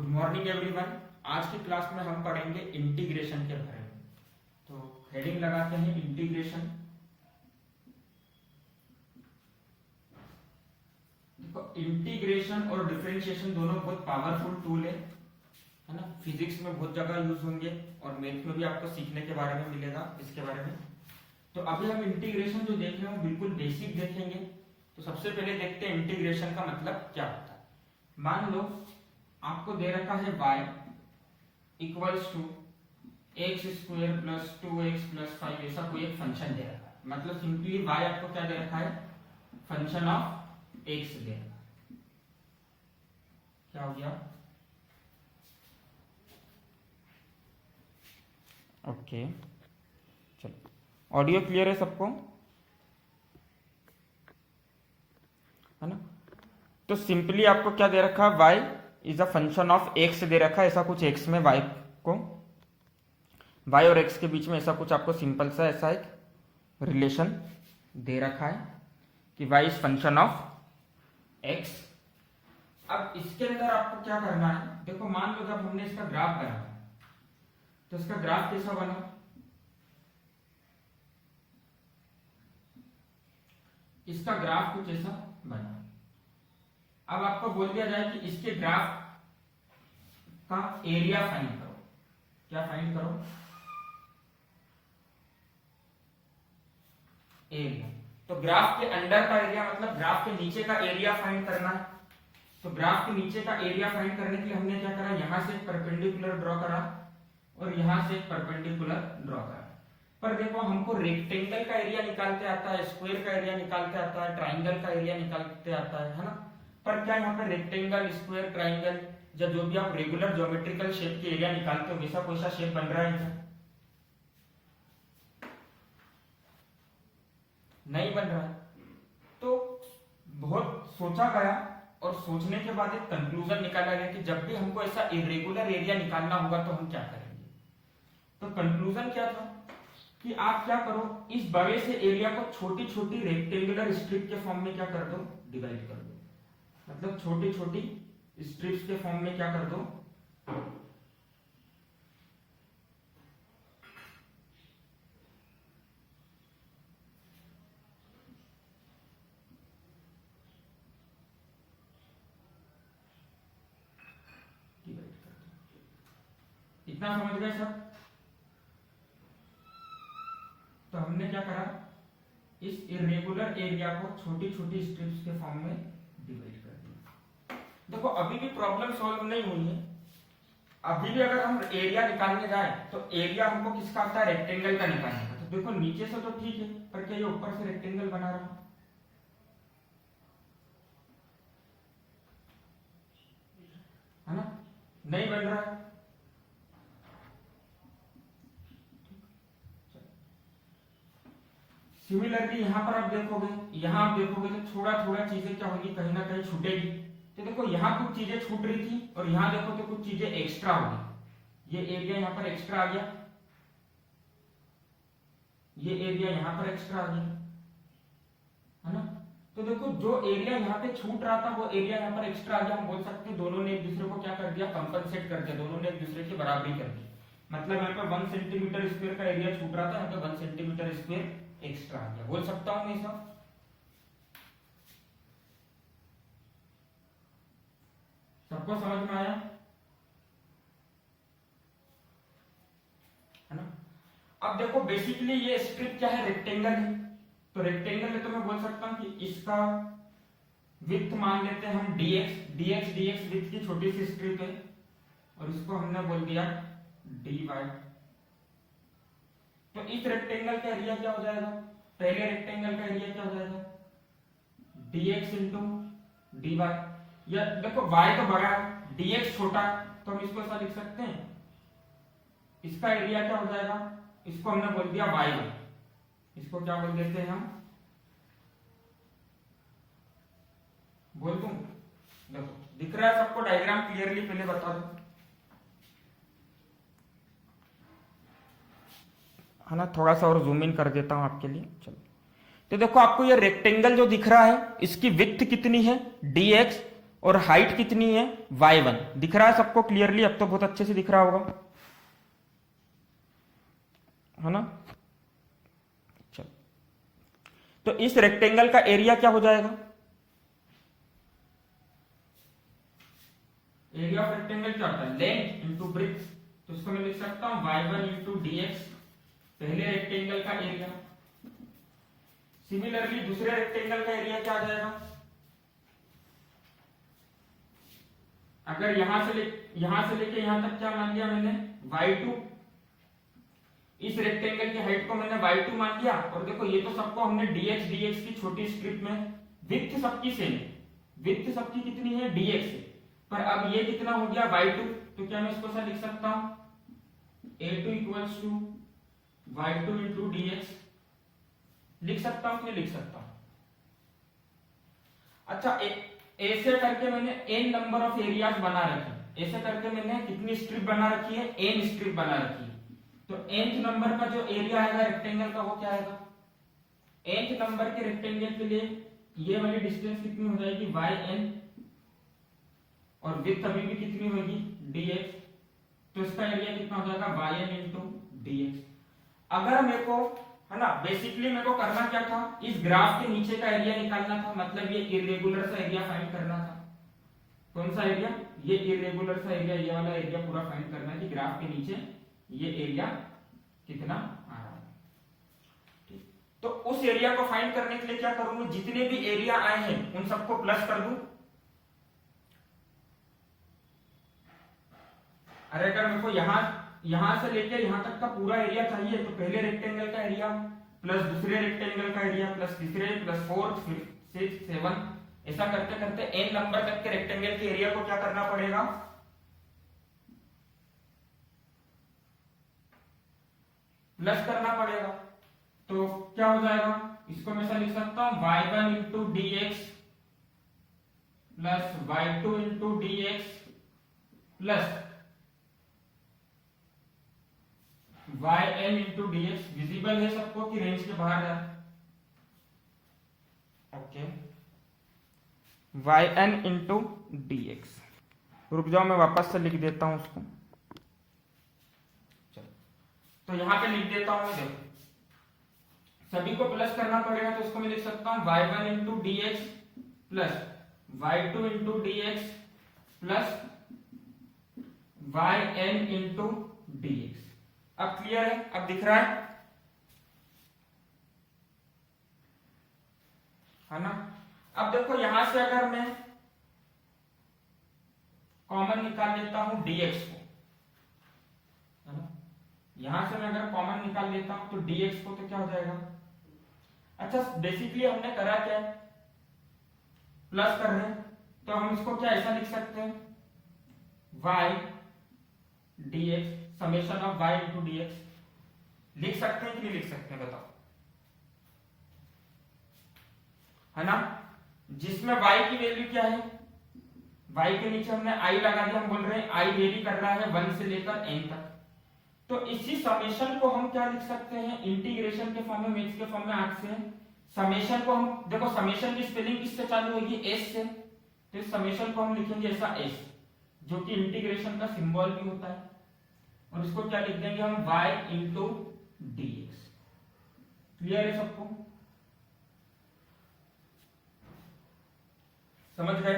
Good morning everyone. आज की class में हम पढ़ेंगे इंटीग्रेशन के बारे में। तो हेडिंग लगाते हैं इंटीग्रेशन। देखो, इंटीग्रेशन और डिफरेंशिएशन दोनों बहुत पावरफुल टूल है ना। फिजिक्स में बहुत जगह यूज होंगे और मैथ में भी आपको सीखने के बारे में मिलेगा इसके बारे में। तो अभी हम इंटीग्रेशन जो देख रहे हैं बिल्कुल बेसिक देखेंगे। तो सबसे पहले देखते हैं इंटीग्रेशन का मतलब क्या होता है। मान लो आपको दे रखा है y equals to x square plus 2x plus 5, ऐसा कोई एक फंक्शन दे रखा है। मतलब सिंपली y आपको क्या दे रखा है, फंक्शन ऑफ x दे रखा है। क्या हो गया, ओके चलो, ऑडियो क्लियर है सबको, है ना। तो सिंपली आपको क्या दे रखा है, y is a function of x दे रखा है। ऐसा कुछ x में y को, y और x के बीच में ऐसा कुछ आपको सिंपल सा ऐसा एक रिलेशन दे रखा है कि y is function of x। अब इसके अंदर आपको क्या करना है, देखो मान लो जब हमने इसका ग्राफ बनाया तो इसका ग्राफ कैसा बना, इसका ग्राफ कुछ ऐसा बना। अब आपको बोल दिया जाए कि इसके ग्राफ का एरिया फाइंड करो। क्या फाइंड करो, एरिया। तो ग्राफ के अंदर का एरिया मतलब ग्राफ के नीचे का एरिया फाइंड करना है। तो ग्राफ के नीचे का एरिया फाइंड करने के लिए हमने क्या करा, यहां से परपेंडिकुलर ड्रॉ करा और यहां से परपेंडिकुलर ड्रॉ करा। पर देखो हमको रेक्टेंगल का एरिया निकालते आता है, स्क्वायर का एरिया निकालते आता है, ट्राइंगल का एरिया निकालते आता है ना। पर क्या यहाँ पर रेक्टेंगल, स्क्वायर, ट्राइंगल या जो भी आप रेगुलर ज्योमेट्रिकल शेप के एरिया निकालते हो वैसा कोई सा शेप बन रहा है क्या, नहीं बन रहा है। तो बहुत सोचा गया और सोचने के बाद एक कंक्लूजन निकाला गया कि जब भी हमको ऐसा इरेगुलर एरिया निकालना होगा तो हम क्या करेंगे। तो कंक्लूजन क्या था कि आप क्या करो, इस बड़े से एरिया को छोटी छोटी रेक्टेंगुलर स्ट्रिप के फॉर्म में क्या कर दो, डिवाइड कर दो। मतलब छोटी छोटी स्ट्रिप्स के फॉर्म में क्या कर दो, डिवाइड कर दो। इतना समझ गए सब। तो हमने क्या करा, इस इरेगुलर एरिया को छोटी छोटी स्ट्रिप्स के फॉर्म में डिवाइड कर दिया। देखो अभी भी प्रॉब्लम सॉल्व नहीं हुई है। अभी भी अगर हम एरिया निकालने जाए तो एरिया हमको किसका आता है, रेक्टेंगल का निकालने का। तो देखो नीचे से तो ठीक है, पर क्या ये ऊपर से रेक्टेंगल बना रहा है ना, नहीं बन रहा है। सिमिलरली यहाँ पर आप देखोगे, यहाँ आप देखोगे तो थोड़ा थोड़ा चीजें क्या होगी, कहीं ना कहीं छूटेगी। तो देखो यहाँ कुछ चीजें छूट रही थी और यहाँ देखो तो कुछ चीजें एक्स्ट्रा हो गई। ये एरिया यहाँ पर एक्स्ट्रा आ गया, ये एरिया यहाँ पर एक्स्ट्रा आ गया, है ना। तो देखो जो एरिया यहाँ पे छूट रहा था वो एरिया यहाँ पर एक्स्ट्रा आ गया। हम बोल सकते हैं दोनों ने एक दूसरे को क्या कर दिया, कंपनसेट कर दिया, दोनों ने एक दूसरे की बराबरी कर दी। मतलब यहाँ पे 1 सेंटीमीटर स्क्वायर का एरिया छूट रहा था, यहाँ पे 1 सेंटीमीटर स्क्वायर एक्स्ट्रा आ गया। बोल सकता हूं मैं सब, सबको समझ में आया, है ना। अब देखो बेसिकली ये स्ट्रिप क्या है, रेक्टेंगल है। तो रेक्टेंगल है तो मैं बोल सकता हूं कि इसका विड्थ मान लेते हैं हम dx विड्थ की छोटी सी स्ट्रिप है और इसको हमने बोल दिया dy। तो इस रेक्टेंगल का एरिया क्या हो जाएगा, पहले रेक्टेंगल का एरिया क्या हो जाएगा, dx इंटू dy। या देखो y तो बड़ा है, dx छोटा, तो हम इसको ऐसा लिख सकते हैं, इसका एरिया क्या हो जाएगा, इसको हमने बोल दिया y1। इसको क्या बोल देते हैं हम, बोल दूं, देखो दिख रहा है सबको डायग्राम क्लियरली, पहले बता दो, है ना। थोड़ा सा और जूम इन कर देता हूं आपके लिए, चलो। तो देखो आपको ये रेक्टेंगल जो दिख रहा है इसकी विड्थ कितनी है, dx, और हाइट कितनी है y1। दिख रहा है सबको क्लियरली? अब तो बहुत अच्छे से दिख रहा होगा, है ना? चलो, तो इस रेक्टेंगल का एरिया क्या हो जाएगा? एरिया ऑफ रेक्टेंगल क्या होता है? Length into breadth. तो इसको मैं लिख सकता हूं y1 इंटू dx, पहले रेक्टेंगल का एरिया। सिमिलरली दूसरे रेक्टेंगल का एरिया क्या आ जाएगा? अगर यहां से लेके यहां तक क्या मान लिया मैंने? y2। इस रेक्टेंगल की हाइट को मैंने y2 मान लिया, और देखो ये तो सबको हमने dx की छोटी स्ट्रिप में, विड्थ सबकी सेम है, विड्थ सबकी कितनी है? dx है, पर अब ये कितना हो गया? y2। तो क्या मैं इसको ऐसा लिख सकता हूं a2 equals to y2 into dx? लिख सकता हूं कि नहीं लिख सकता? अच्छा, ऐसे करके मैंने n नंबर ऑफ एरियाज बना रखे, ऐसे करके मैंने कितनी स्ट्रिप बना रखी है? n स्ट्रिप बना रखी है। तो nth नंबर का जो एरिया आएगा रेक्टेंगल का वो क्या आएगा? nth नंबर के रेक्टेंगल के लिए ये वाली डिस्टेंस कितनी हो जाएगी? yn, और विड्थ अभी भी कितनी होगी? dx। तो इसका एरिया कितना हो जाएगा? yn into dx। अगर मेरे को, है ना, बेसिकली मेरे को करना क्या था? इस ग्राफ के नीचे का एरिया निकालना था, मतलब ये इरेगुलर सा एरिया फाइंड करना था। कौन सा एरिया? ये इरेगुलर सा एरिया, ये वाला एरिया पूरा फाइंड करना है कि ग्राफ के नीचे ये एरिया कितना आ रहा है। ठीक, तो उस एरिया को फाइंड करने के लिए क्या करूंगा? जितने भी एरिया आए हैं उन सबको प्लस कर दूं। अरे अगर मेरे को यहां से लेके यहां तक का पूरा एरिया चाहिए, तो पहले रेक्टेंगल का एरिया प्लस दूसरे रेक्टेंगल का एरिया प्लस तीसरे प्लस फोर्थ, फिर 6, 7, ऐसा करते करते n नंबर तक के रेक्टेंगल के एरिया को क्या करना पड़ेगा? प्लस करना पड़ेगा। तो क्या हो जाएगा? इसको मैं ऐसा लिख सकता हूं y1 into dx plus y2 into dx plus yn into dx। Visible है सबको कि रेंज के बाहर है? Okay, yn into dx। रुक जाओ, मैं वापस से लिख देता हूं उसको। चलो, तो यहां पे लिख देता हूं मैं, देखो सभी को प्लस करना पड़ेगा, तो उसको मैं लिख सकता हूं y1 into dx plus y2 into dx plus yn into dx। अब क्लियर है? अब दिख रहा है ना? अब देखो यहां से अगर मैं कॉमन निकाल लेता हूं dx को, है ना? यहां से मैं अगर कॉमन निकाल लेता हूं तो dx को तो क्या हो जाएगा? अच्छा, बेसिकली हमने करा क्या है? प्लस कर रहे हैं, तो हम इसको क्या ऐसा लिख सकते हैं? y dx summation of y into dx। लिख सकते हैं कि नहीं लिख सकते हैं? बताओ, है ना? जिसमें y की वैल्यू क्या है? y के नीचे हमने i लगा दिया, हम बोल रहे हैं i वेरी कर रहा है 1 से लेकर n तक। तो इसी समेशन को हम क्या लिख सकते हैं? इंटीग्रेशन के फॉर्म में, मैथ्स के फॉर्म में आज से समेशन को हम, देखो समेशन की स्पेलिंग किससे चालू होगी? s से। तो इस समेशन को हम लिखेंगे ऐसा s, जो कि इंटीग्रेशन का सिंबल भी होता है, और इसको क्या लिख देंगे हम? y into dx। क्लियर है सबको? समझ गए?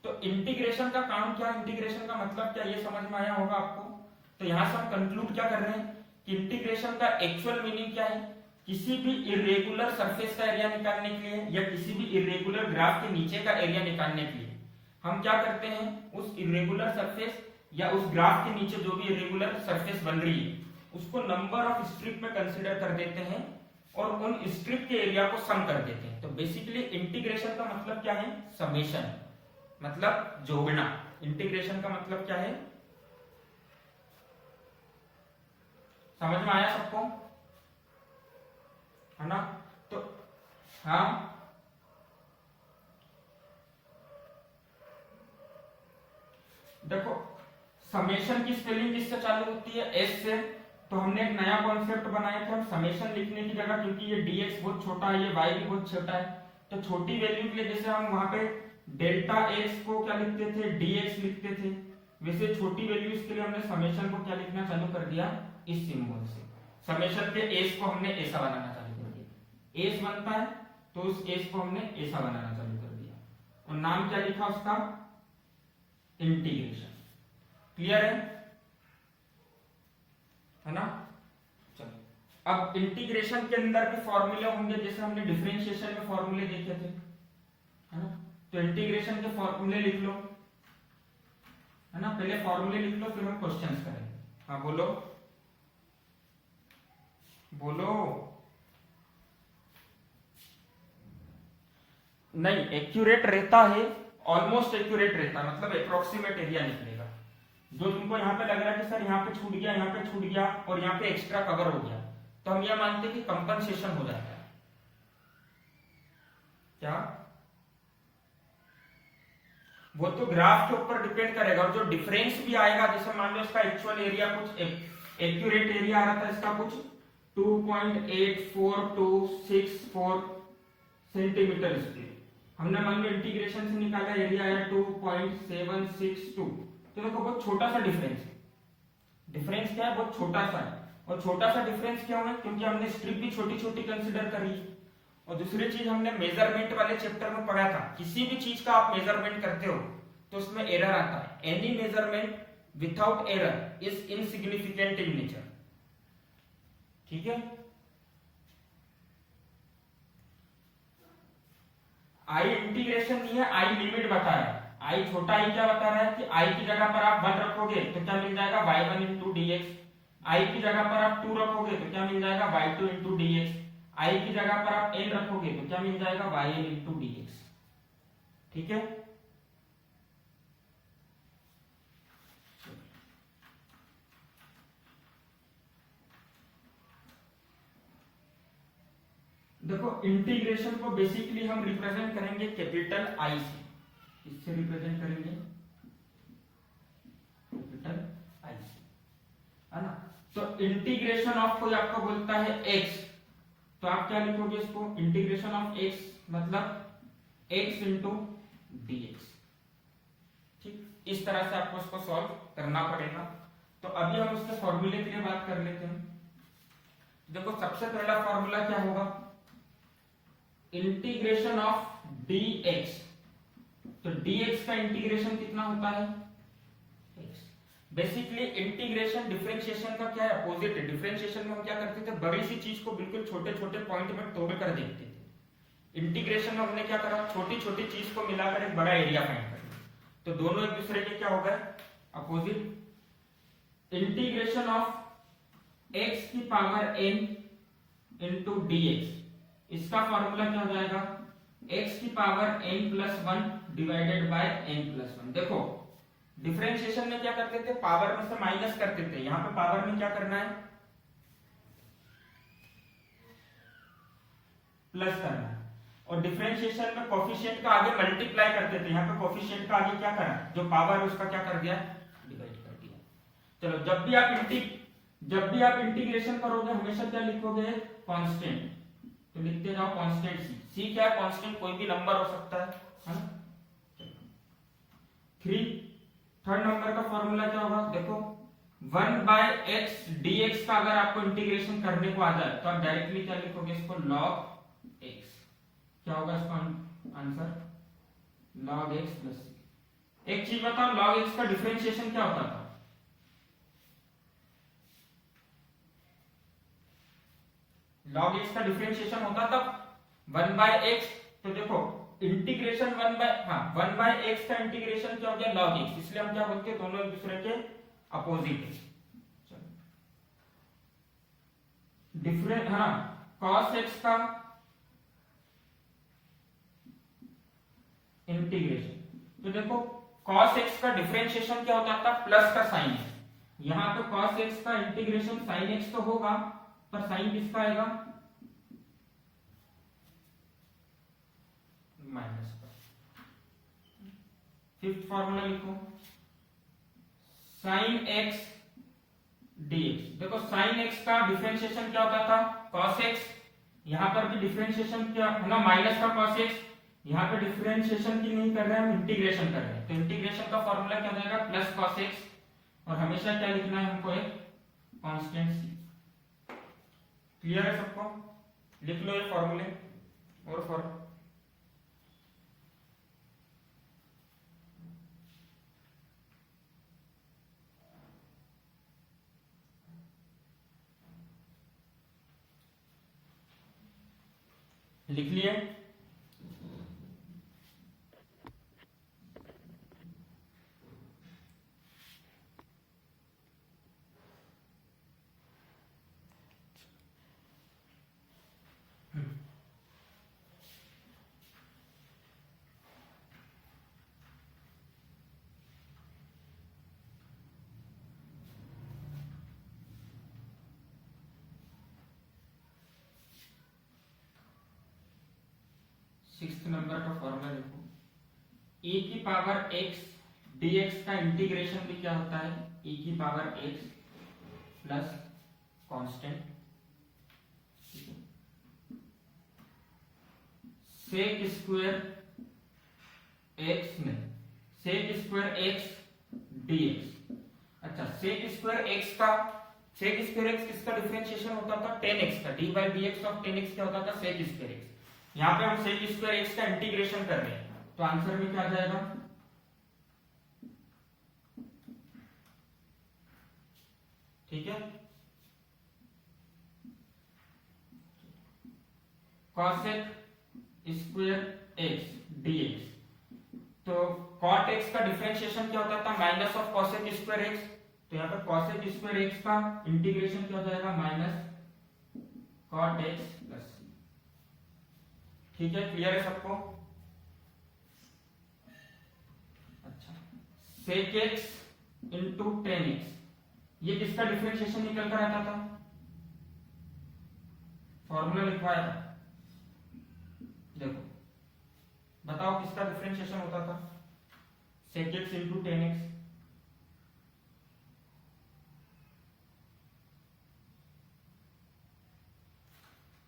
तो इंटीग्रेशन का काम क्या? इंटीग्रेशन का मतलब क्या, ये समझ में आया होगा आपको। तो यहां से हम कंक्लूड क्या कर रहे हैं कि इंटीग्रेशन का एक्चुअल मीनिंग क्या है? किसी भी इरेगुलर सरफेस का एरिया निकालने के लिए या किसी भी इरेगुलर ग्राफ के नीचे का एरिया निकालने के लिए हम क्या करते हैं? उस इरेगुलर सरफेस या उस ग्राफ के नीचे जो भी इरेगुलर सरफेस बन रही है उसको नंबर ऑफ स्ट्रिप में कंसीडर कर देते हैं और उन स्ट्रिप के एरिया को सम कर देते हैं। तो बेसिकली इंटीग्रेशन का मतलब क्या है? समेशन, मतलब जोड़ना। इंटीग्रेशन का मतलब क्या है? समझ में आया सबको, है ना? तो हाँ, देखो समेशन की स्पेलिंग किससे चालू होती है? एस से। तो हमने एक नया कॉन्सेप्ट बनाया था, हम समेशन लिखने की जगह, क्योंकि ये dx बहुत छोटा है, ये y भी बहुत छोटा है, तो छोटी वैल्यू के लिए जैसे हम वहां पे डेल्टा एक्स को क्या लिखते थे, dx लिखते थे। वैसे छोटी वैल्यूज के लिए हमने समेशन को क्या लिखना चालू कर दिया, इस सिंबल से। समेशन के एस को हमने ऐसा बनाना चालू कर दिया, एस बनता है तो उस एस को हमने ऐसा बनाना चालू कर दिया, और नाम क्या लिखा उसका, इंटीग्रेशन। क्लियर है ना। चलो अब इंटीग्रेशन के अंदर भी फॉर्मूले होंगे, जैसे हमने डिफरेंशिएशन में फॉर्मूले देखे थे, है ना। तो इंटीग्रेशन के फॉर्मूले लिख लो, है ना। पहले फॉर्मूले लिख लो, फिर हम क्वेश्चंस करेंगे। हाँ बोलो बोलो। नहीं, एक्यूरेट रहता है, ऑलमोस्ट एक्यूरेट रहता है, मतलब अप्रोक्सीमेट एरिया निकलेगा। जो तुमको यहाँ पे लग रहा है कि सर यहाँ पे छूट गया, यहाँ पे छूट गया और यहाँ पे एक्स्ट्रा कवर हो गया, तो हम यह मानते हैं कि कंपनसेशन हो जाता है। क्या वो तो ग्राफ के ऊपर डिपेंड करेगा, और जो डिफरेंस भी आएगा, जैसे मान लो इसका एक्चुअल एरिया कुछ एक्यूरेट एरिया आ रहा था इसका कुछ 2.84264 सेंटीमीटर स्क्वायर, हमने मान लो इंटीग्रेशन से निकाला, एरिया आया 2.762। तो देखो बहुत छोटा सा डिफरेंस है। डिफरेंस क्या है, बहुत छोटा सा है। और छोटा सा डिफरेंस क्यों है, क्योंकि हमने स्ट्रिप भी छोटी छोटी कंसीडर करी। और दूसरी चीज हमने मेजरमेंट वाले चैप्टर में पढ़ा था, किसी भी चीज का आप मेजरमेंट करते हो तो उसमें एरर आता है। Any measurement without error is insignificant in nature. ठीक है। आई इंटीग्रेशन नहीं है, आई लिमिट बता रहा है। आई छोटा आई क्या बता रहा है कि आई की जगह पर आप 1 रखोगे तो क्या मिल जाएगा, y1 इंटू dx। आई की जगह पर आप 2 रखोगे तो क्या मिल जाएगा, y2 इंटू dx। आई की जगह पर आप n रखोगे तो क्या मिल जाएगा, yn इंटू dx। ठीक है। देखो इंटीग्रेशन को बेसिकली हम रिप्रेजेंट करेंगे कैपिटल आई से। इससे रिप्रेजेंट करेंगे कैपिटल आई से, है ना। तो इंटीग्रेशन ऑफ कोई आपको बोलता है x, तो आप क्या लिखोगे इसको, इंटीग्रेशन ऑफ x मतलब x इंटू dx। ठीक, इस तरह से आपको इसको सॉल्व करना पड़ेगा। तो अभी हम उसके फॉर्मूले के लिए बात कर लेते हैं। देखो सबसे पहला फॉर्मूला क्या होगा, इंटीग्रेशन ऑफ dx। तो dx का इंटीग्रेशन कितना होता है, x। बेसिकली इंटीग्रेशन डिफरेंशिएशन का क्या है, अपोजिट है। डिफरेंशिएशन में हम क्या करते थे, बड़ी सी चीज को बिल्कुल छोटे छोटे पॉइंट में तोड़ कर देखते थे। इंटीग्रेशन में हमने क्या करा, छोटी छोटी चीज को मिलाकर एक बड़ा एरिया फाइंड कर लिया। तो दोनों एक दूसरे के क्या हो गए, अपोजिट। इंटीग्रेशन ऑफ x की पावर n इंटू dx, इसका फॉर्मूला क्या हो जाएगा, x की power n plus 1 divided bye n plus 1। देखो डिफरेंशिएशन में क्या करते थे, पावर में से माइनस करते थे, यहां पे पावर में क्या करना है, प्लस करना है। और डिफरेंशिएशन में कोफिशिएंट का आगे मल्टीप्लाई करते थे, यहाँ पे कोफिशिएंट का आगे क्या करा, जो पावर है उसका क्या कर दिया, डिवाइड कर दिया। चलो जब भी आप इंटीग्रेशन करोगे हमेशा क्या लिखोगे, कांस्टेंट। तो लिखते जाओ कांस्टेंट c क्या है, कांस्टेंट कोई भी नंबर हो सकता है ना। 3 नंबर का फॉर्मूला क्या होगा, देखो 1/x dx का अगर आपको इंटीग्रेशन करने को आ जाए तो आप डायरेक्टली क्या लिखोगे इसको, log x। क्या होगा इसका आंसर, log x प्लस। एक चीज बताओ, log x का डिफरेंशिएशन क्या होता था, log x का डिफरेंशिएशन होता था 1/x। तो देखो इंटीग्रेशन 1/x का इंटीग्रेशन क्या हो गया, log x। इसलिए हम क्या बोलते हैं, दोनों एक दूसरे के अपोजिट है। डिफरेंट है ना, cos x का इंटीग्रेशन। तो देखो cos x का डिफरेंशिएशन क्या होता था, प्लस का साइन x। यहां पे cos x का इंटीग्रेशन sin x तो होगा, पर साइन किसका आएगा, माइनस का। फिफ्थ फॉर्मूला लिखो, sin x dx। देखो sin x का डिफरेंशिएशन क्या होता था, cos x। यहां पर भी डिफरेंशिएशन क्या है ना, माइनस का cos x। यहाँ पे डिफरेंशिएशन की नहीं कर रहे हैं, हम इंटीग्रेशन कर रहे हैं। तो इंटीग्रेशन का फॉर्मूला क्या हो जाएगा, प्लस कॉस एक्स, और हमेशा क्या लिखना है हमको, एक कांस्टेंट सी। क्लियर है सबको? लिख लो ये फॉर्मूले और फॉर्मूला। लिख लिए? सिक्स्थ नंबर का फॉर्मूला देखो, e की पावर x dx का इंटीग्रेशन भी क्या होता है, e की power x plus constant sec square x में सेक स्क्वायर x dx। अच्छा, सेक स्क्वायर x किसका डिफरेंशिएशन होता था, tan x का। dy dx of tan x क्या होता था, सेक स्क्वायर x। यहाँ पे हम सेक स्क्वायर x का इंटीग्रेशन कर रहे हैं, तो आंसर में क्या आ जाएगा, ठीक है, cosec स्क्वायर x dx। तो cot x का डिफरेंशिएशन क्या होता था, minus of cosec square x। तो यहाँ पे cosec स्क्वायर x का इंटीग्रेशन क्या हो जाएगा, माइनस cot x प्लस। ठीक है, क्लियर है सबको? अच्छा, sec x into tan x, ये किसका डिफरेंशिएशन निकल कर आता था, फॉर्मूला लिखवाया था, देखो बताओ किसका डिफरेंशिएशन होता था, sec x into tan x।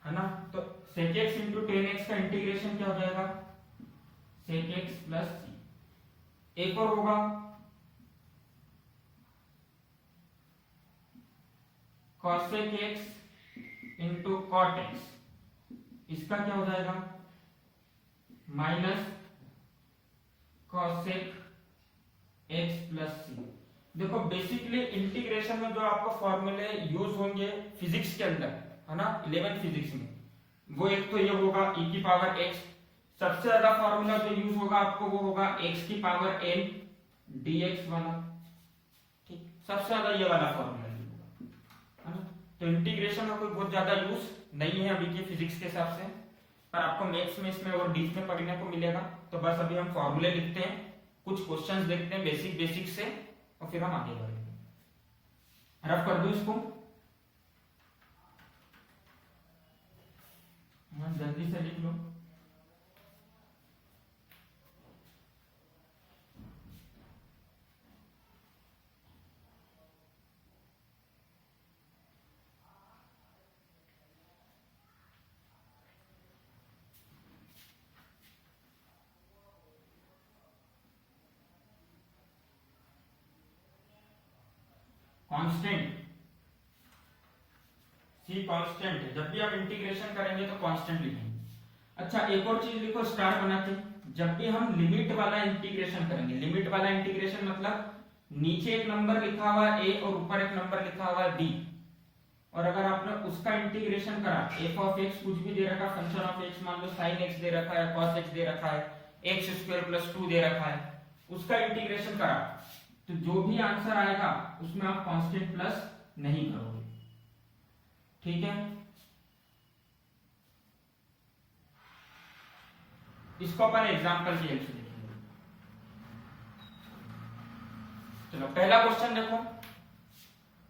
है ना? तो sec x into tan x का इंटीग्रेशन क्या हो जाएगा, sec x प्लस c। एक और होगा cosec x into cot x, इसका क्या हो जाएगा, minus cosec x plus c। देखो बेसिकली इंटीग्रेशन में जो आपको फॉर्मूले यूज होंगे फिजिक्स के अंदर, है ना, 11th फिजिक्स में, वो एक तो ये होगा e की पावर x। सबसे ज्यादा फॉर्मूला जो यूज होगा आपको वो होगा x की पावर n dx वाला। ठीक, सबसे ज्यादा ये वाला फॉर्मूला यूज होगा, है ना। तो इंटीग्रेशन का कोई बहुत ज्यादा यूज नहीं है अभी के फिजिक्स के हिसाब से, पर आपको मैथ्स में इसमें और डीप में पढ़ने को मिलेगा। तो बस अभी हम फॉर्मूले लिखते हैं, कुछ क्वेश्चंस देखते हैं बेसिक से, और फिर हम आगे बढ़ेंगे। रफ कर दूं इसको, जल्दी से लिख लो। कांस्टेंट, सी कांस्टेंट है, जब भी आप इंटीग्रेशन करेंगे तो कांस्टेंट लिखेंगे। अच्छा, एक और चीज लिखो स्टार बना के, जब भी हम लिमिट वाला इंटीग्रेशन करेंगे, लिमिट वाला इंटीग्रेशन मतलब नीचे एक नंबर लिखा हुआ है a और ऊपर एक नंबर लिखा हुआ है b, और अगर आपने उसका इंटीग्रेशन करा, f ऑफ x कुछ भी दे रखा, फंक्शन ऑफ x मान लो sin x दे रखा है, cos x दे रखा है, x स्क्वायर प्लस 2 दे रखा है, उसका इंटीग्रेशन करा, तो जो भी आंसर आएगा उसमें आप कांस्टेंट प्लस नहीं करोगे। ठीक है, इसको अपन एग्जांपल की हेल्प से देखेंगे। चलो पहला क्वेश्चन देखो,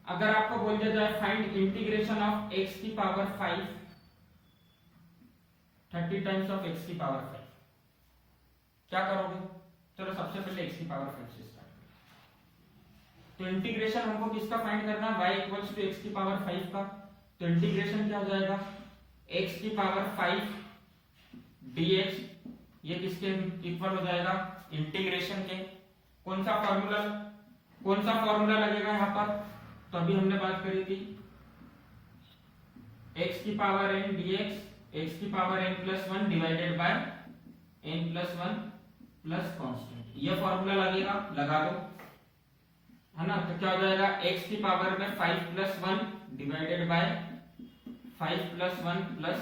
अगर आपको बोल दिया जाए फाइंड इंटीग्रेशन ऑफ x की पावर 5 30 टाइम्स ऑफ x की पावर 5, क्या करोगे? चलो सबसे पहले x की पावर 5 से स्टार्ट करें। तो इंटीग्रेशन हमको किसका फाइंड करना है, y इक्वल्स टू x की पावर 5 का। तो इंटीग्रेशन क्या हो जाएगा, x की पावर 5 dx, ये किसके इक्वल हो जाएगा, इंटीग्रेशन के। कौन सा फॉर्मूला लगेगा यहाँ पर, तो अभी हमने बात करी थी x की पावर n dx, x की power n plus 1 divided bye n plus 1 plus constant. ये फॉर्मूला लगेगा, लगा दो, है ना। तो क्या हो जाएगा, x की पावर में 5 plus 1 divided bye 5 plus 1 plus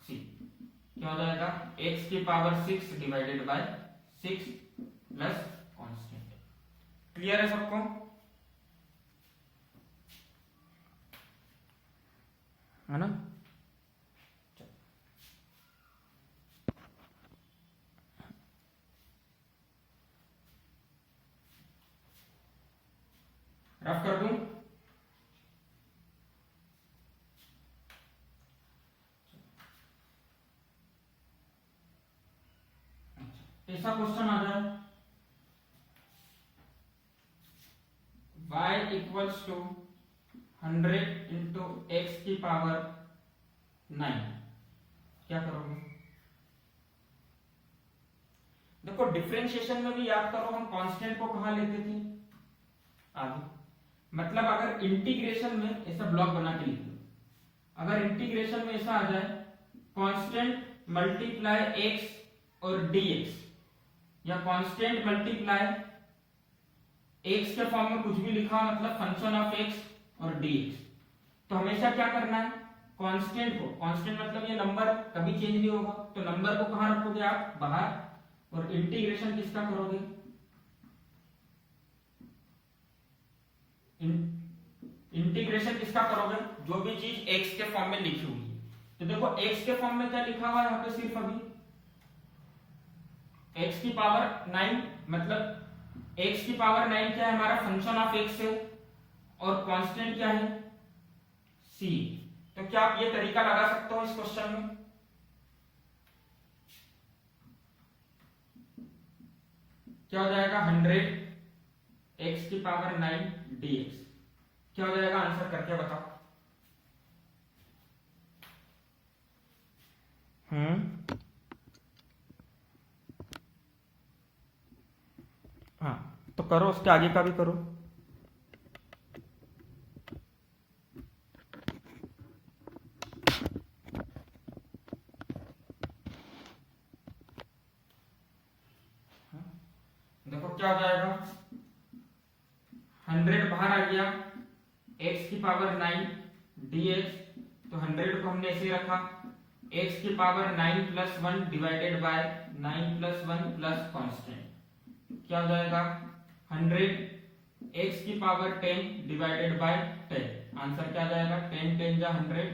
c, क्या हो जाएगा, x की power 6 divided by 6 plus constant. Clear है सबको? है ना। रफ कर दूं, ऐसा क्वेश्चन आ जाए, y equals to 100 into x की पावर 9, क्या करोगे? देखो डिफरेंशिएशन में भी याद करो, हम कांस्टेंट को कहां लेते थे, आगे। मतलब अगर इंटीग्रेशन में ऐसा ब्लॉक बना के लिख लो, अगर इंटीग्रेशन में ऐसा आ जाए कांस्टेंट मल्टीप्लाई एक्स और dx, या कांस्टेंट मल्टीप्लाई एक्स के फॉर्म में कुछ भी लिखा मतलब फंक्शन ऑफ एक्स और dx, तो हमेशा क्या करना है, कांस्टेंट को, कांस्टेंट मतलब ये नंबर कभी चेंज नहीं होगा, तो नंबर को कहां रखोगे आप, बाहर, और इंटीग्रेशन किसका करोगे, इंटीग्रेशन किसका करोगे, जो भी चीज x के फॉर्म में लिखी हुई है। तो देखो x के फॉर्म में क्या लिखा हुआ है यहाँ पे, सिर्फ अभी x की पावर 9, मतलब x की पावर 9 क्या है, हमारा फंक्शन ऑफ x है, और कांस्टेंट क्या है, c। तो क्या आप ये तरीका लगा सकते हो इस क्वेश्चन में, क्या हो जाएगा, 100 x की पावर 9 dx, क्या हो जाएगा, आंसर करके बताओ। हाँ तो करो, उसके आगे का भी करो। देखो क्या हो जाएगा, 100 बाहर आ गया, x की पावर 9 dx, तो 100 को हमने ऐसे रखा, x की power 9 plus 1 divided bye 9 plus 1 plus constant, क्या हो जाएगा, 100 x की पावर 10 डिवाइडेड बाय 10, आंसर क्या आ जाएगा, 10 10 जा 100,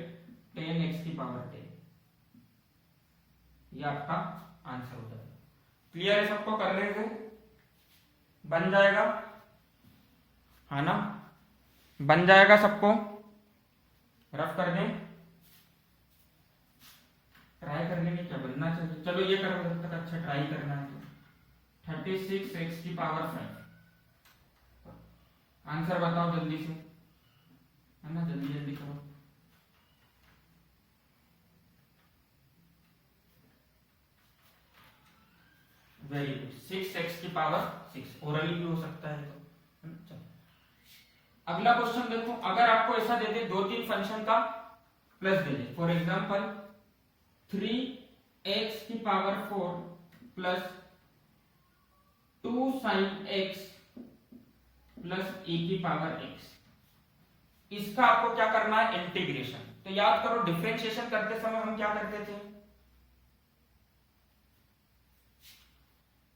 10 x की पावर 10, ये आपका आंसर हो जाएगा। क्लियर है सबको, करने से बन जाएगा, है ना, बन जाएगा सबको, रफ कर दें, ट्राई करने में क्या बनना चाहिए, चलो ये करो जब तक, अच्छा ट्राई करना है तो 36 x की पावर 5, आंसर बताओ जल्दी से, है ना, जल्दी जल्दी करो। वेरी गुड, 6x की पावर 6, ओरली भी हो सकता है तो। अगला क्वेश्चन देखो, अगर आपको ऐसा दे दे, दो तीन फंक्शन का plus they they, for example 3x की power 4 plus 2 sin x plus e की पावर x, इसका आपको क्या करना है, इंटीग्रेशन। तो याद करो डिफरेंशिएशन करते समय हम क्या करते थे,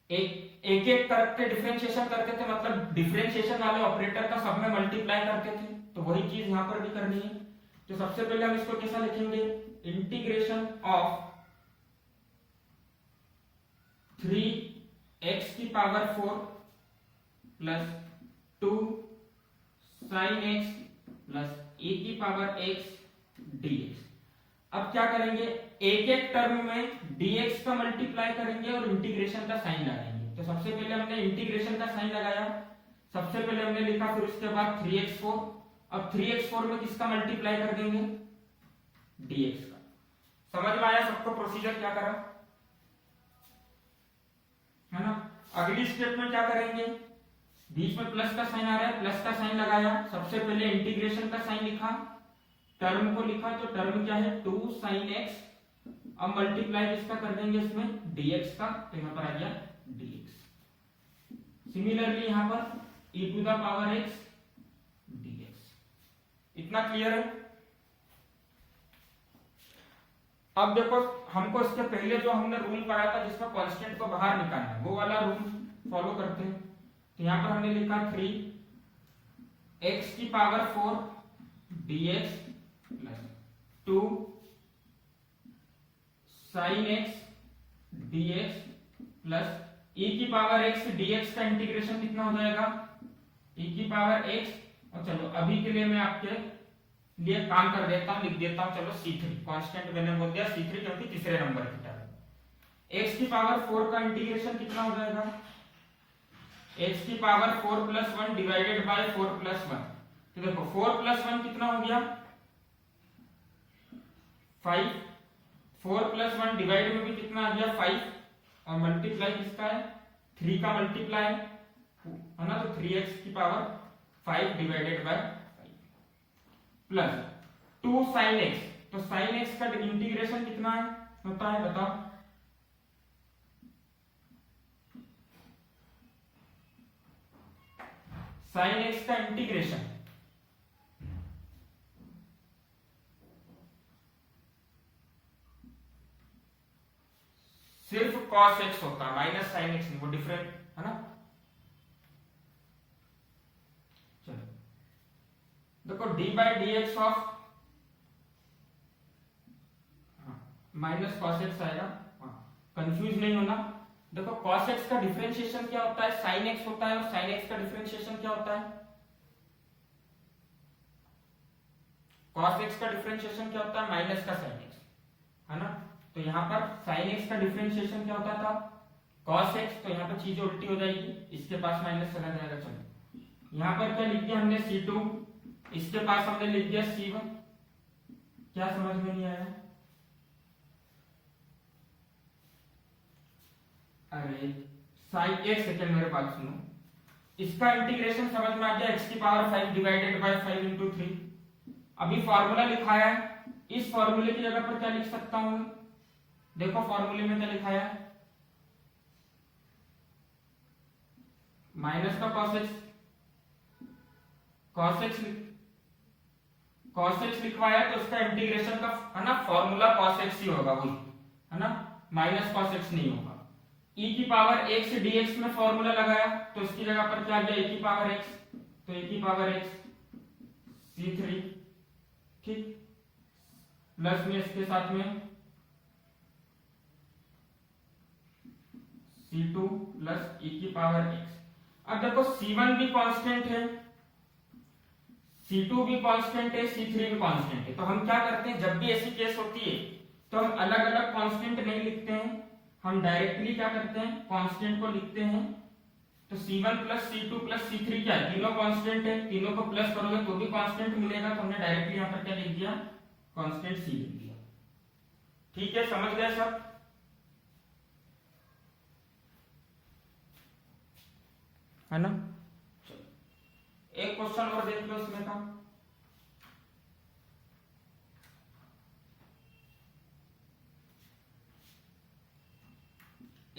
एक एक करके डिफरेंशिएशन करते थे, मतलब डिफरेंशिएशन वाले ऑपरेटर का सब में मल्टीप्लाई करते थे, तो वही चीज यहां पर भी करनी है। तो सबसे पहले हम इसको कैसा लिखेंगे, इंटीग्रेशन ऑफ 3x की power 4 plus 2 sin x plus e की पावर x dx। अब क्या करेंगे, एक एक टर्म में dx का मल्टीप्लाई करेंगे और इंटीग्रेशन का साइन लगाएंगे। तो सबसे पहले हमने इंटीग्रेशन का साइन लगाया, सबसे पहले हमने लिखा, फिर उसके बाद 3x4, अब 3x4 में किसका मल्टीप्लाई कर देंगे, dx का। समझ में आया सबको प्रोसीजर क्या करा, अगली स्टेप में क्या करेंगे, बीच में प्लस का साइन आ रहा है, प्लस का साइन लगाया, सबसे पहले इंटीग्रेशन का साइन लिखा, टर्म को लिखा, तो टर्म क्या है 2 sin x, अब मल्टीप्लाई किसका कर देंगे इसमें dx का, तो यहां पर आ गया dx। सिमिलरली यहां पर e to the power x dx। इतना क्लियर है। अब देखो हमको इसके पहले जो हमने रूल पढ़ा था जिसमें कांस्टेंट को बाहर निकालना है, वो वाला रूल फॉलो करते हैं। तो यहां पर हमने लिखा 3 x की power 4 dx plus 2 sin x dx plus e की पावर x dx का इंटीग्रेशन कितना हो जाएगा e की पावर x, और चलो अभी के लिए मैं आपके लिए काम कर देता हूं, लिख देता हूं चलो c3, कांस्टेंट मैंने बोल दिया c3 क्योंकि तीसरे नंबर की टर्म। x की पावर 4 का इंटीग्रेशन कितना हो जाएगा, x की power 4 plus 1 divided by 4 plus 1, तो देखो 4 प्लस 1 कितना हो गया 5, 4 प्लस 1 डिवाइड में भी कितना आ गया 5, और मल्टीप्लाई किसका है 3 का मल्टीप्लाई है ना, तो 3x की power 5 divided by 5 plus 2 sin x, तो sin x का इंटीग्रेशन कितना है होता है बताओ, sin x का इंटीग्रेशन सिर्फ cos x होता है, माइनस sin x नहीं, वो डिफरेंट है ना। चलो देखो d by D x of minus cos x आएगा, कंफ्यूज नहीं होना। देखो cos x का डिफरेंशिएशन क्या होता है sin x होता है, और sin x का डिफरेंशिएशन क्या होता है cos x का डिफरेंशिएशन क्या होता है माइनस का sin x, है ना। तो यहाँ पर sin x का डिफरेंशिएशन क्या होता था cos x, तो यहाँ पर चीजें उल्टी हो जाएगी, इसके पास माइनस चला जाएगा। चलो यहाँ पर क्या लिख दिया हमने c2, इसके पास हमने लिख दिया c1, क्या समझ में नहीं आया, अरे साइन एक सेकेंड मेरे बात सुनो, इसका इंटीग्रेशन समझ में आ गया x की पावर 5 डिवाइडेड बाय 5 इंटू 3। अभी फॉर्मूला लिखा है, इस फॉर्मूले की जगह पर क्या लिख सकता हूं, देखो फॉर्मूले में क्या लिखा है माइनस का cos x लिखवाया, तो उसका इंटीग्रेशन का है ना फॉर्मूला cos x ही होगा, वही है ना, माइनस cos x नहीं होगा। e की पावर x dx में फॉर्मूला लगाया, तो इसकी जगह पर क्या आ गया e की पावर x, तो e की पावर x c3, ठीक, प्लस में इसके साथ में c2 प्लस e की पावर x। अब देखो c1 भी कांस्टेंट है, c2 भी कांस्टेंट है, c3 भी कांस्टेंट है, तो हम क्या करते हैं जब भी ऐसी केस होती है तो हम अलग अलग कांस्टेंट नहीं लिखते हैं, हम डायरेक्टली क्या करते हैं कांस्टेंट को लिखते हैं। तो c1 plus c2 plus c3 क्या है, तीनों कांस्टेंट है, तीनों को प्लस करोगे तो भी कांस्टेंट मिलेगा, तो हमने डायरेक्टली यहाँ पर क्या लिख दिया कांस्टेंट c लिख दिया। ठीक है, समझ गए सब, है ना। चलो एक क्वेश्चन और देख लो इसमें का,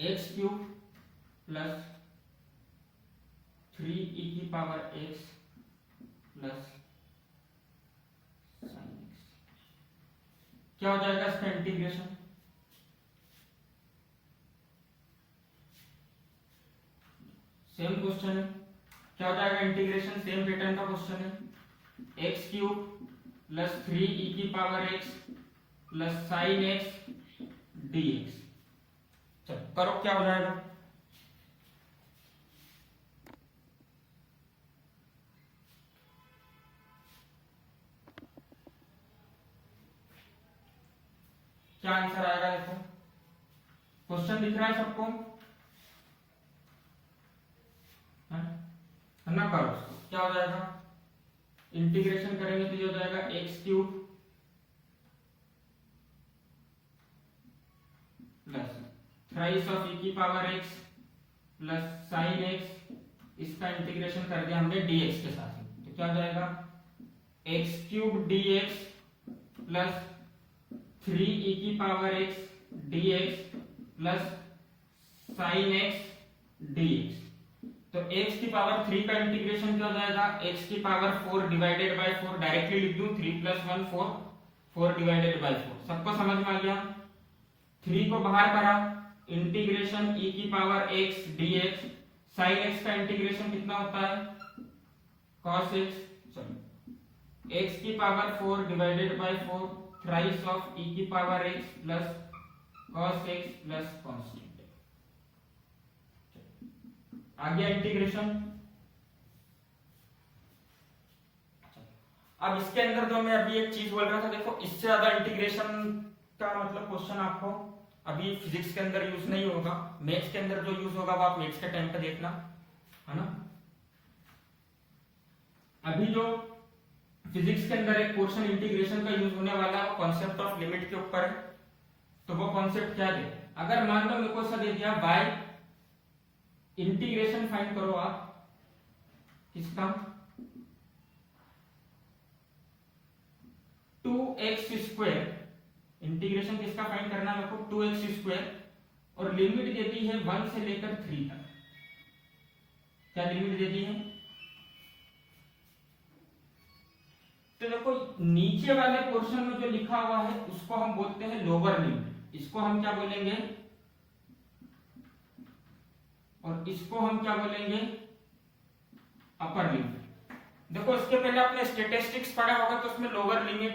एक्स क्यूब प्लस 3 e की power x plus sin x, क्या हो जाएगा इसका इंटीग्रेशन, सेम क्वेश्चन है, क्या हो जाएगा इंटीग्रेशन, सेम पैटर्न का क्वेश्चन है, एक्स क्यूब प्लस 3 e की power x plus sign x dx। चलो करो क्या हो जाएगा, क्या आंसर आएगा, देखो क्वेश्चन दिख रहा है सबको, है ना। करो क्या हो जाएगा, इंटीग्रेशन करेंगे तो ये हो जाएगा x cube plus thrice of e की power x plus sine x, इसका इंटीग्रेशन कर दिया हमने dx के साथ ही, तो क्या हो जाएगा x cube dx plus 3e की power x dx plus sine x dx। तो x की पावर 3 का इंटीग्रेशन क्या हो जाएगा, x की पावर 4 डिवाइडेड बाय 4, डायरेक्टली लिख दूं 3 प्लस 1 4, 4 डिवाइडेड बाय 4। सबको समझ में आ गया? 3 को बाहर करा, इंटीग्रेशन e की power x dx, sine x का इंटीग्रेशन कितना होता है cos x, चलो x की power 4 divided by 4 thrice of e की power x plus cos x plus constant. आ गया इंटीग्रेशन। अब इसके अंदर जो मैं अभी एक चीज बोल रहा था, देखो इससे ज्यादा इंटीग्रेशन का मतलब क्वेश्चन आपको अभी फिजिक्स के अंदर यूज नहीं होगा, मैथ्स के अंदर जो यूज होगा वो आप मैथ्स के टाइम पे देखना, है ना। अभी जो फिजिक्स के अंदर एक पोर्शन इंटीग्रेशन का यूज होने वाला है वो कॉन्सेप्ट ऑफ लिमिट के ऊपर है। तो वो कॉन्सेप्ट क्या है, अगर मान लो मेरे को ऐसा दे दिया बाय इंटीग्रेशन फाइंड करो आप किसका 2x स्क्वायर, इंटीग्रेशन किसका फाइंड करना है मेरे को 2x स्क्वायर, और लिमिट दे दी है 1 से लेकर 3 तक। क्या लिमिट दे दी है, तो देखो नीचे वाले पोर्शन में जो लिखा हुआ है उसको हम बोलते हैं लोअर लिमिट, इसको हम क्या बोलेंगे, और इसको हम क्या बोलेंगे अपर लिमिट। देखो इसके पहले आपने स्टैटिस्टिक्स पढ़ा होगा तो उसमें lower limit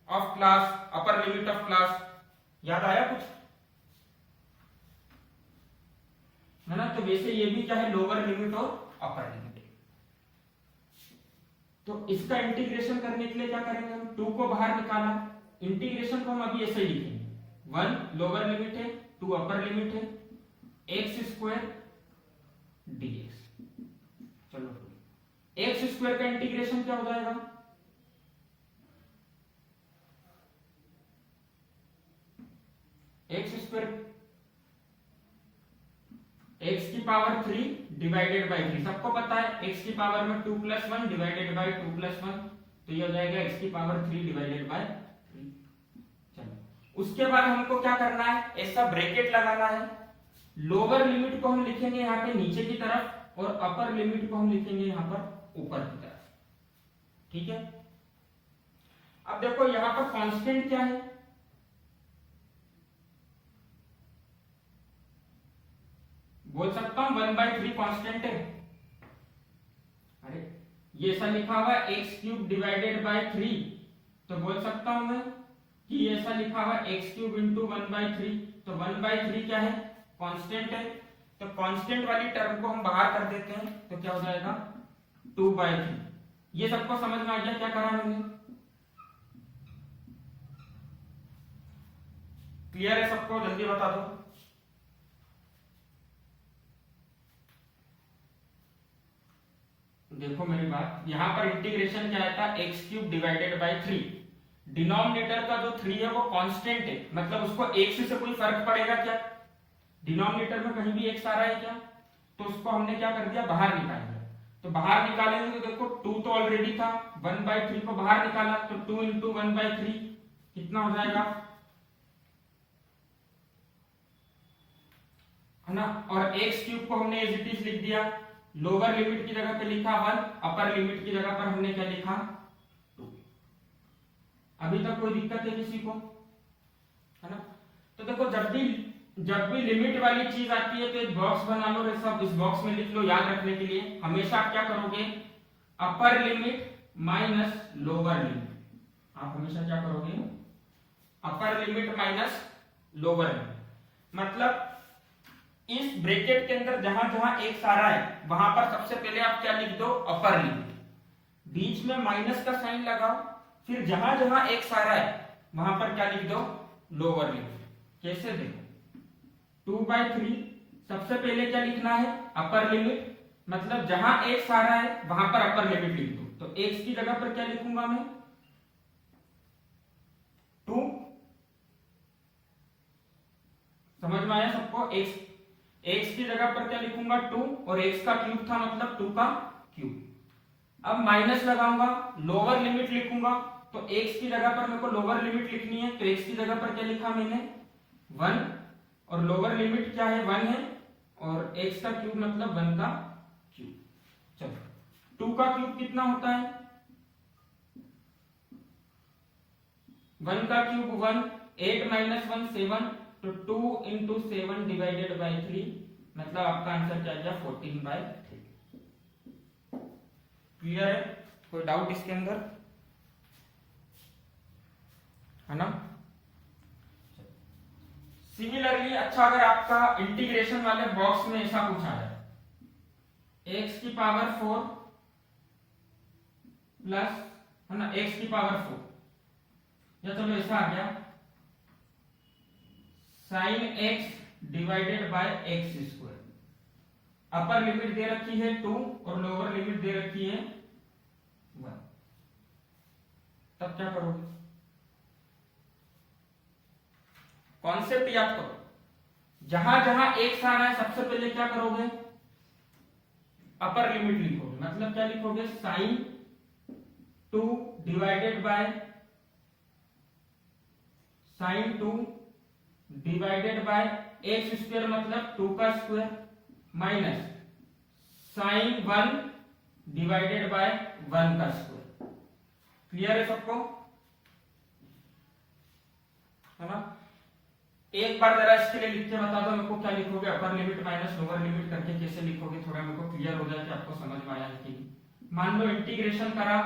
of class, upper limit of class याद आया कुछ, है ना। तो वैसे ये भी क्या है लोअर लिमिट और अपर लिमिट। तो इसका इंटीग्रेशन करने के लिए क्या करेंगे हम, 2 को बाहर निकाला, इंटीग्रेशन को हम अभी ऐसे ही लिखेंगे, 1 लोअर लिमिट है 2 अपर लिमिट है, एक्स स्क्वायर dx। चलो एक्स स्क्वायर का इंटीग्रेशन क्या हो जाएगा, एक्स स्क्वायर x की पावर 3 डिवाइडेड बाय 3, सबको पता है x की पावर में 2 प्लस 1 डिवाइडेड बाय 2 प्लस 1, तो ये हो जाएगा x की पावर 3 डिवाइडेड बाय 3। चलो उसके बाद हमको क्या करना है, ऐसा ब्रैकेट लगाना है, लोअर लिमिट को हम लिखेंगे यहाँ पे नीचे की तरफ और अपर लिमिट को हम लिखेंगे यहाँ पर ऊपर की तरफ, ठीक है। अब देखो यहाँ पर कांस्टेंट क्या है, बोल सकता हूं 1/3 कांस्टेंट है। अरे ये ऐसा लिखा हुआ है एक्स क्यूब डिवाइडेड बाय 3, तो बोल सकता हूं मैं कि ऐसा लिखा हुआ है एक्स क्यूब इंटू 1/3, तो 1/3 क्या है कांस्टेंट है। तो कांस्टेंट वाली टर्म को हम बाहर कर देते हैं, तो क्या हो जाएगा 2/3। ये सबको समझ में आ गया क्या करा मैंने, क्लियर है सबको, जल्दी बता दो। देखो मेरी बात, यहां पर इंटीग्रेशन क्या आया था x cube divided by 3, denominator का जो 3 है वो कांस्टेंट है, मतलब उसको x से कोई फर्क पड़ेगा क्या, डिनोमिनेटर में कहीं भी x आ रहा है क्या, तो उसको हमने क्या कर दिया बाहर निकाल दिया। तो बाहर निकालेंगे तो देखो 2 तो ऑलरेडी था, 1/3 को बाहर निकाला तो 2 इंटू 1/3 कितना हो जाएगा, है ना। और x क्यूब को हमने एज इट इज लिख दिया, लोअर लिमिट की जगह पे लिखा 1, अपर लिमिट की जगह पर हमने क्या लिखा 2। अभी तक कोई दिक्कत है किसी को, है ना। तो देखो जब भी लिमिट वाली चीज आती है तो एक बॉक्स बना लो, सब इस बॉक्स में लिख लो याद रखने के लिए। हमेशा आप क्या करोगे, upper limit minus lower limit, आप हमेशा क्या करोगे upper limit minus lower limit, मतलब इस ब्रैकेट के अंदर जहां जहां x आ रहा है वहां पर सबसे पहले आप क्या लिख दो अपर लिमिट, बीच में माइनस का साइन लगाओ, फिर जहां जहां x आ रहा है वहां पर क्या लिख दो लोअर लिमिट। कैसे देखो 2/3 सबसे पहले क्या लिखना है अपर लिमिट, मतलब जहां x आ रहा है वहां पर अपर लिमिट लिख दो, तो x की जगह पर क्या लिखूंगा मैं 2, समझ में आया सबको। x x की जगह पर क्या लिखूंगा 2 और x का क्यूब था मतलब 2 का क्यूब। अब माइनस लगाऊंगा, लोअर लिमिट लिखूंगा, तो x की जगह पर मेरे को लोअर लिमिट लिखनी है, तो x की जगह पर क्या लिखा मैंने 1 और लोअर लिमिट क्या है 1 है और x का क्यूब मतलब 1 का क्यूब। चलो 2 का क्यूब कितना होता है 1 का क्यूब 1, 8 माइनस 1 7, तो 2 इंटू 7 डिवाइडेड बाई 3 मतलब आपका आंसर क्या गया 14/3। क्लियर है, कोई डाउट इसके अंदर है ना। सिमिलरली अच्छा अगर आपका इंटीग्रेशन वाले बॉक्स में ऐसा पूछा जाए x की पावर 4 प्लस है ना x की पावर 4, या चलो ऐसा आ गया sine x divided by x square. Upper limit दे रखी है 2 और लोअर लिमिट दे रखी है 1, तब क्या करोगे, कॉन्सेप्ट याद करो, जहां जहां x आ रहा है सबसे पहले क्या करोगे अपर लिमिट लिखोगे, मतलब क्या लिखोगे sine 2 divided by sine 2 divided by x square मतलब 2 का square minus sine 1 divided by 1 का स्क्वायर। क्लियर है सबको, है ना। एक बार जरा इसके लिए लिख के बता दो मेरे को, क्या लिखोगे upper limit minus lower limit करके कैसे लिखोगे, थोड़ा मेरे को क्लियर हो जाए कि आपको समझ में आया है कि नहीं। मान लो इंटीग्रेशन करा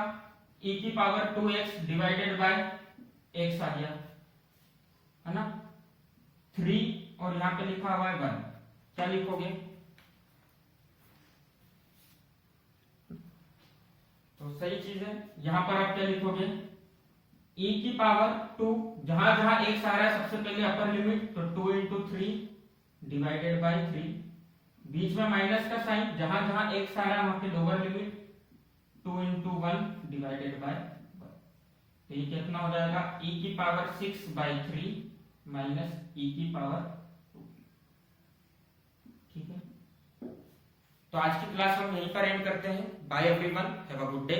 e की power 2x divided by x आ गया है ना 3 और यहां पे लिखा हुआ है 1, क्या लिखोगे, तो सही चीज है, यहां पर आप क्या लिखोगे e की पावर 2, जहां जहां x आ रहा है सबसे पहले अपर लिमिट, तो 2 इंटू 3 डिवाइडेड बाय 3, बीच में माइनस का साइन, जहां जहां x आ रहा है वहां पे lower limit 2 into 1 divided by 1, तो ये कितना हो जाएगा e की पावर 6/3 माइनस e की पावर 2। ठीक है, तो आज की क्लास हम यहीं पर एंड करते हैं। Bye everyone, have a good day.